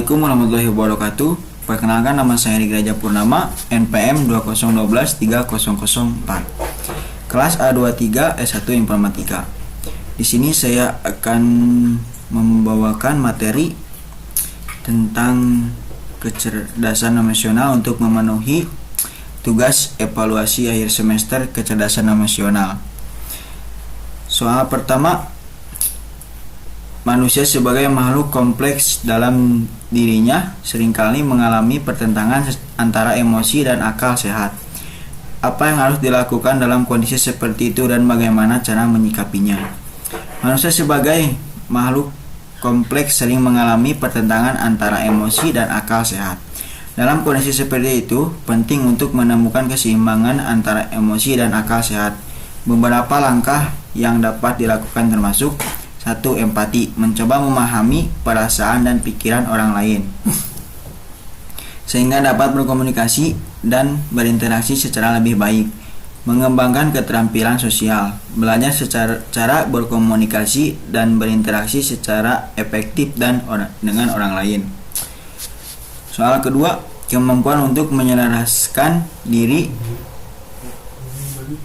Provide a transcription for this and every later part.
Assalamualaikum warahmatullahi wabarakatuh. Perkenalkan, nama saya Riki Raja Purnama, NPM 2012-3004, kelas A23 S1 Informatika. Di sini saya akan membawakan materi tentang kecerdasan emosional untuk memenuhi tugas evaluasi akhir semester kecerdasan emosional. Soal pertama, manusia sebagai makhluk kompleks dalam dirinya seringkali mengalami pertentangan antara emosi dan akal sehat. Apa yang harus dilakukan dalam kondisi seperti itu dan bagaimana cara menyikapinya? Manusia sebagai makhluk kompleks sering mengalami pertentangan antara emosi dan akal sehat. Dalam kondisi seperti itu, penting untuk menemukan keseimbangan antara emosi dan akal sehat. Beberapa langkah yang dapat dilakukan termasuk: 1. Empati, mencoba memahami perasaan dan pikiran orang lain sehingga dapat berkomunikasi dan berinteraksi secara lebih baik. Mengembangkan keterampilan sosial, belajar cara berkomunikasi dan berinteraksi secara efektif dengan orang lain. Soal kedua, kemampuan untuk menyelaraskan diri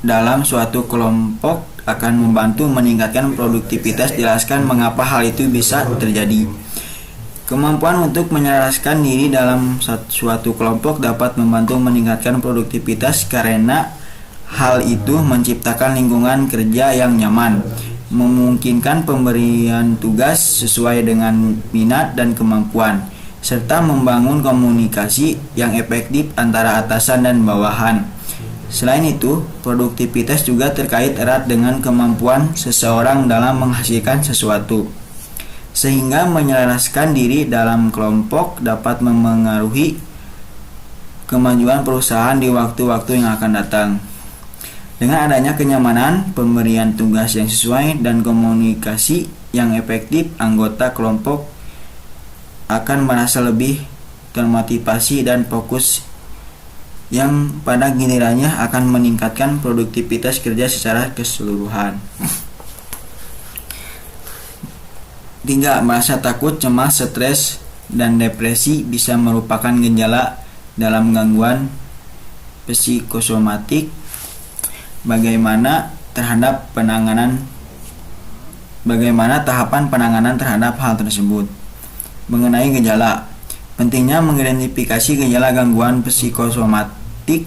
dalam suatu kelompok akan membantu meningkatkan produktivitas. Jelaskan mengapa hal itu bisa terjadi. Kemampuan untuk menyelaraskan diri dalam suatu kelompok dapat membantu meningkatkan produktivitas karena hal itu menciptakan lingkungan kerja yang nyaman, memungkinkan pemberian tugas sesuai dengan minat dan kemampuan, serta membangun komunikasi yang efektif antara atasan dan bawahan. Selain itu, produktivitas juga terkait erat dengan kemampuan seseorang dalam menghasilkan sesuatu, sehingga menyelaraskan diri dalam kelompok dapat memengaruhi kemajuan perusahaan di waktu-waktu yang akan datang. Dengan adanya kenyamanan, pemberian tugas yang sesuai, dan komunikasi yang efektif, anggota kelompok akan merasa lebih termotivasi dan fokus, yang pada gilirannya akan meningkatkan produktivitas kerja secara keseluruhan. 3. Merasa takut, cemas, stres, dan depresi bisa merupakan gejala dalam gangguan psikosomatik. Bagaimana tahapan penanganan terhadap hal tersebut? Mengenai gejala, pentingnya mengidentifikasi gejala gangguan psikosomatik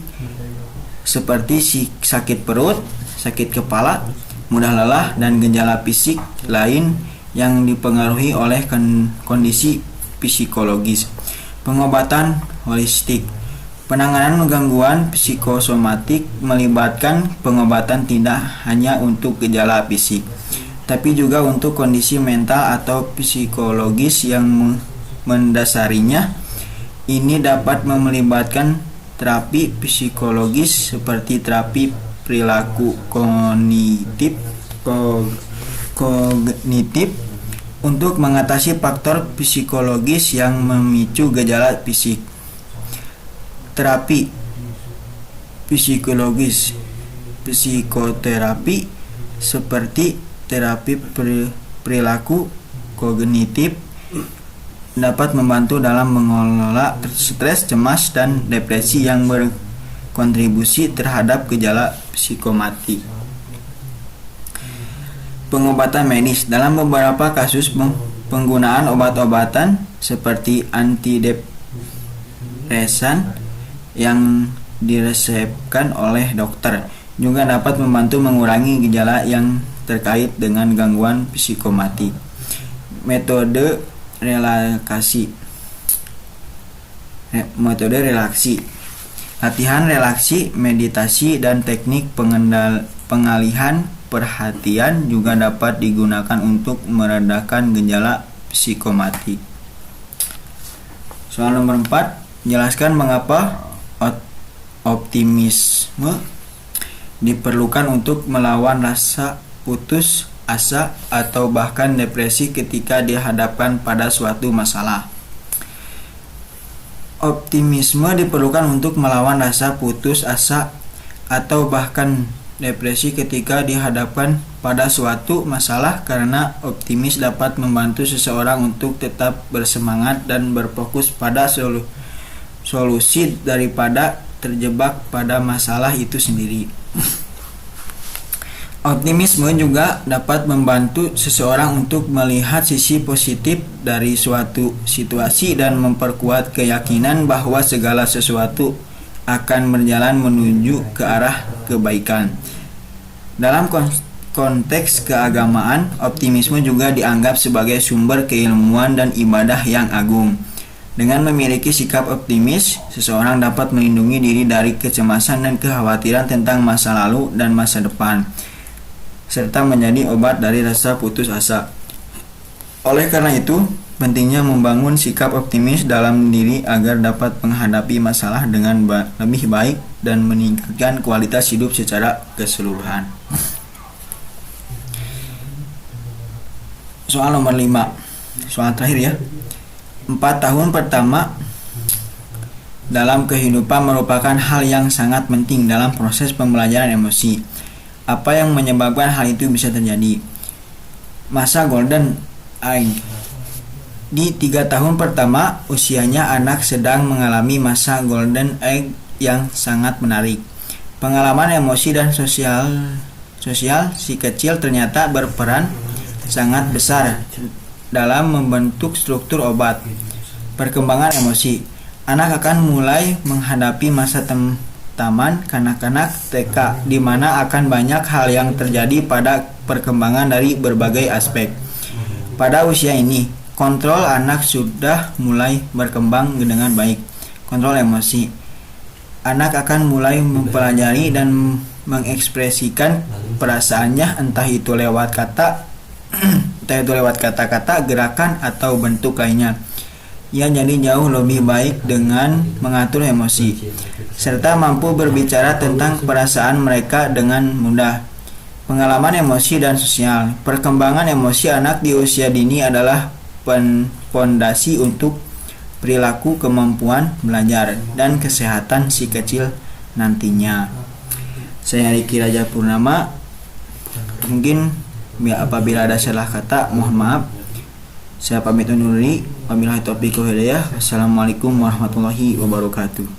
seperti sakit perut, sakit kepala, mudah lelah, dan gejala fisik lain yang dipengaruhi oleh kondisi psikologis. Pengobatan holistik. Penanganan gangguan psikosomatik melibatkan pengobatan tidak hanya untuk gejala fisik, tapi juga untuk kondisi mental atau psikologis yang mendasarinya. Ini dapat melibatkan terapi psikologis seperti terapi perilaku kognitif untuk mengatasi faktor psikologis yang memicu gejala fisik. Terapi psikologis, psikoterapi seperti terapi perilaku kognitif dapat membantu dalam mengelola stres, cemas, dan depresi yang berkontribusi terhadap gejala psikomatik. Pengobatan medis. Dalam beberapa kasus, penggunaan obat-obatan seperti antidepresan yang diresepkan oleh dokter juga dapat membantu mengurangi gejala yang terkait dengan gangguan psikomatik. Metode relaksi. Latihan relaksi, meditasi, dan teknik pengalihan perhatian juga dapat digunakan untuk meredakan gejala psikomatik. Soal nomor 4, jelaskan mengapa optimisme diperlukan untuk melawan rasa putus asa atau bahkan depresi ketika dihadapkan pada suatu masalah. Optimisme diperlukan untuk melawan rasa putus asa atau bahkan depresi ketika dihadapkan pada suatu masalah, karena optimis dapat membantu seseorang untuk tetap bersemangat dan berfokus pada solusi daripada terjebak pada masalah itu sendiri. Optimisme juga dapat membantu seseorang untuk melihat sisi positif dari suatu situasi dan memperkuat keyakinan bahwa segala sesuatu akan berjalan menuju ke arah kebaikan. Dalam konteks keagamaan, optimisme juga dianggap sebagai sumber keilmuan dan ibadah yang agung. Dengan memiliki sikap optimis, seseorang dapat melindungi diri dari kecemasan dan kekhawatiran tentang masa lalu dan masa depan, serta menjadi obat dari rasa putus asa. Oleh karena itu, pentingnya membangun sikap optimis dalam diri agar dapat menghadapi masalah dengan lebih baik dan meningkatkan kualitas hidup secara keseluruhan. Soal nomor 5, soal terakhir ya. 4 tahun pertama dalam kehidupan merupakan hal yang sangat penting dalam proses pembelajaran emosi. Apa yang menyebabkan hal itu bisa terjadi? Masa Golden Age. Di 3 tahun pertama usianya, anak sedang mengalami masa Golden Age yang sangat menarik. Pengalaman emosi dan sosial si kecil ternyata berperan sangat besar dalam membentuk struktur obat. Perkembangan emosi. Anak akan mulai menghadapi masa taman kanak-kanak TK, di mana akan banyak hal yang terjadi pada perkembangan dari berbagai aspek. Pada usia ini, kontrol anak sudah mulai berkembang dengan baik. Kontrol emosi. Anak akan mulai mempelajari dan mengekspresikan perasaannya, entah itu lewat kata-kata, gerakan, atau bentuk lainnya. Ia jadi jauh lebih baik dengan mengatur emosi, serta mampu berbicara tentang perasaan mereka dengan mudah. Pengalaman emosi dan sosial. Perkembangan emosi anak di usia dini adalah fondasi untuk perilaku, kemampuan belajar, dan kesehatan si kecil nantinya. Saya Riki Raja Purnama. Mungkin apabila ada salah kata, mohon maaf. Saya pamit undur diri. Wabillahi taufiq wal hidayah. Wassalamualaikum warahmatullahi wabarakatuh.